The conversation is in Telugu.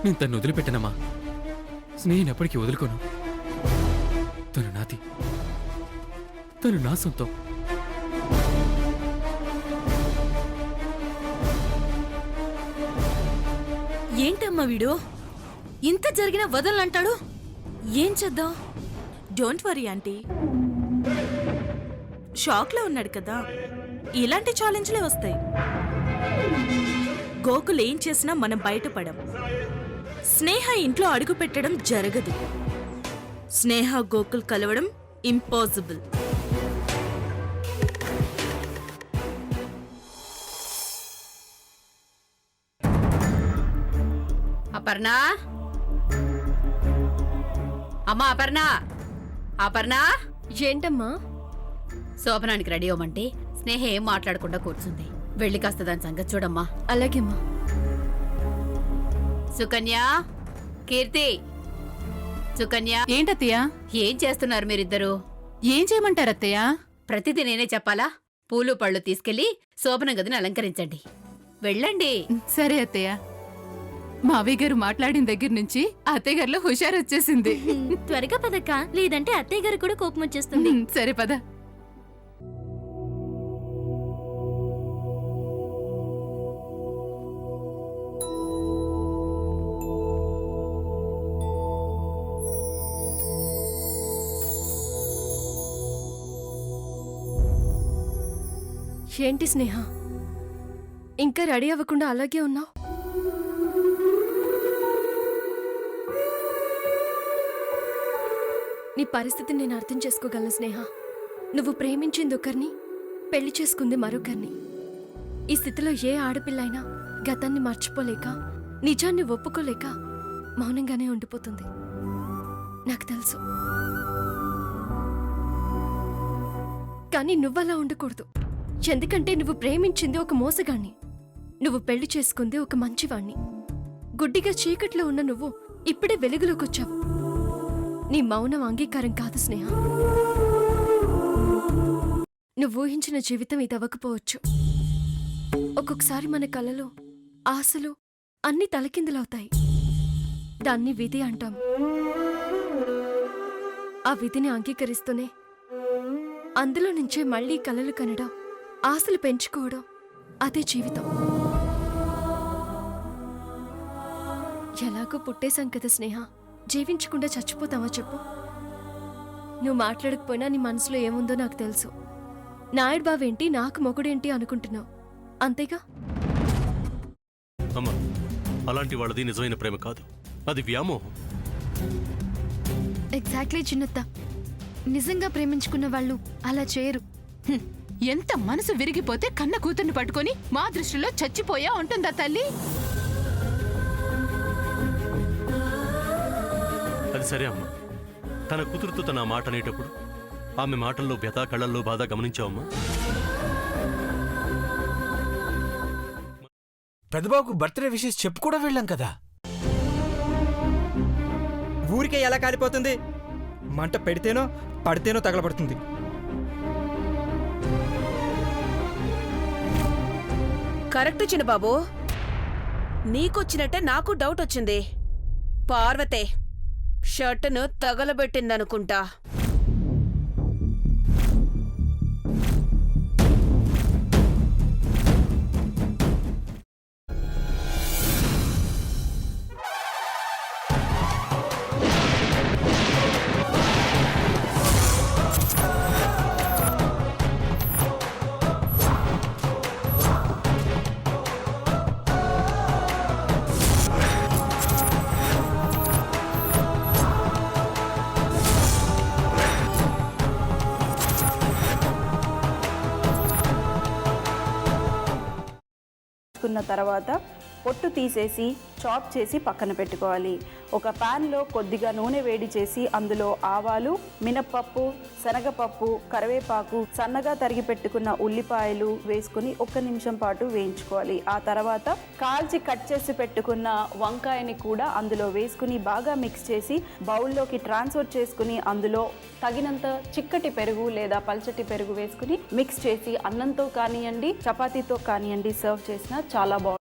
నేను తను వదిలిపెట్టనమ్మా. స్నేహిని ఎప్పటికీ వదులుకోను. తను నాది, తను నా సొంతం. ఏంటమ్మా వీడు ఇంత జరిగినా వదలంటాడు? ఏం చేద్దాం? డోంట్ వరీ ఆంటీ, షాక్ లో ఉన్నాడు కదా, ఇలాంటి ఛాలెంజ్లే వస్తాయి. గోకుల్ ఏం చేసినా మనం బయటపడం. స్నేహ ఇంట్లో అడుగు పెట్టడం జరగదు. స్నేహ గోకుల్ కలవడం ఇంపాసిబుల్. అపర్ణ, అమ్మా అపర్ణ, అపర్ణ. ఏంటమ్మా? శోభనానికి రెడీ అవ్వమంటే స్నేహ ఏం మాట్లాడకుండా కూర్చుంది. వెళ్ళి కాస్త దాని సంగతి చూడమ్మా. అలాగేమ్మా. సుకన్య, కీర్తి, సుకన్య. ఏంటత్తయ్యా? ఏం చేస్తున్నారు మీరిద్దరు? ఏం చేయమంటారత్తయ్యా? ప్రతిదీ నేనే చెప్పాలా? పూలు పళ్ళు తీసుకెళ్లి శోభన గదిని అలంకరించండి. వెళ్ళండి. సరే అత్తయ్య. మావయ్య గారు మాట్లాడిన దగ్గర నుంచి అత్తయ్య గారిలో హుషారు వచ్చేసింది. త్వరగా పదక్క, లేదంటే అత్తయ్య గారు కూడా కోపం వచ్చేస్తుంది. సరే పద. ఏంటి స్నేహ, ఇంకా రెడీ అవ్వకుండా అలాగే ఉన్నావు? నీ పరిస్థితిని నేను అర్థం చేసుకోగలను స్నేహ. నువ్వు ప్రేమించింది ఒకరిని, పెళ్లి చేసుకుంది మరొకరిని. ఈ స్థితిలో ఏ ఆడపిల్ల అయినా గతాన్ని మర్చిపోలేక, నిజాన్ని ఒప్పుకోలేక మౌనంగానే ఉండిపోతుంది. నాకు తెలుసు. కానీ నువ్వలా ఉండకూడదు. ఎందుకంటే నువ్వు ప్రేమించింది ఒక మోసగాణ్ణి, నువ్వు పెళ్లి చేసుకుంది ఒక మంచివాణ్ణి. గుడ్డిగా చీకట్లో ఉన్న నువ్వు ఇప్పుడే వెలుగులోకొచ్చావు. నీ మౌనం అంగీకారం కాదు స్నేహ. నువ్వు ఊహించిన జీవితం ఇది అవ్వకపోవచ్చు. ఒక్కొక్కసారి మన కలలో ఆశలు అన్ని తలకిందులవుతాయి. దాన్ని విధి అంటాం. ఆ విధిని అంగీకరిస్తూనే అందులో నుంచే మళ్లీ కలలు కనడం, ఆశలు పెంచుకోవడం, అదే జీవితం. ఎలాగో పుట్టేశాం కదా స్నేహ, జీవించకుండా చచ్చిపోతావా చెప్పు? నువ్వు మాట్లాడకపోయినా నీ మనసులో ఏముందో నాకు తెలుసు. నాయుడు బావేంటి, నాకు మొగుడేంటి అనుకుంటున్నావు, అంతేగా? అమ్మా, అలాంటి వాళ్ళది నిజమైన ప్రేమ కాదు, అది వ్యామోహం. ఎగ్జాక్ట్లీ చిన్నత్త. నిజంగా ప్రేమించుకున్న వాళ్ళు అలా చేయరు. ఎంత మనసు విరిగిపోతే కన్న కూతుర్ని పట్టుకొని మా దృష్టిలో చచ్చిపోయా ఉంటుందా తల్లి? అది సరే అమ్మా, తన కూతురుతో తన మాట అనేటప్పుడు ఆమె మాటల్లో వ్యథ, కళ్ళల్లో బాధ గమనించావమ్మా? పెద్దబాబుకు బర్త్డే విషెస్ చెప్పు కూడా వెళ్ళాం కదా. ఊరికే ఎలా కాలిపోతుంది? మంట పెడితేనో పడితేనో తగలబడుతుంది. కరెక్ట్ చిన్నబాబు, నీకొచ్చినట్టే నాకు డౌట్ వచ్చింది. పార్వతే షర్టును తగలబెట్టిందనుకుంటా. తర్వాత పొట్టు తీసేసి చాప్ చేసి పక్కన పెట్టుకోవాలి. ఒక ప్యాన్లో కొద్దిగా నూనె వేడి చేసి అందులో ఆవాలు, మినప్పప్పు, శనగపప్పు, కరివేపాకు, సన్నగా తరిగి పెట్టుకున్న ఉల్లిపాయలు వేసుకుని 1 నిమిషం పాటు వేయించుకోవాలి. ఆ తర్వాత కాల్చి కట్ చేసి పెట్టుకున్న వంకాయని కూడా అందులో వేసుకుని బాగా మిక్స్ చేసి బౌల్లోకి ట్రాన్స్ఫర్ చేసుకుని అందులో తగినంత చిక్కటి పెరుగు లేదా పల్చటి పెరుగు వేసుకుని మిక్స్ చేసి అన్నంతో కానివ్వండి, చపాతీతో కానివ్వండి సర్వ్ చేసినా చాలా బాగుంటుంది.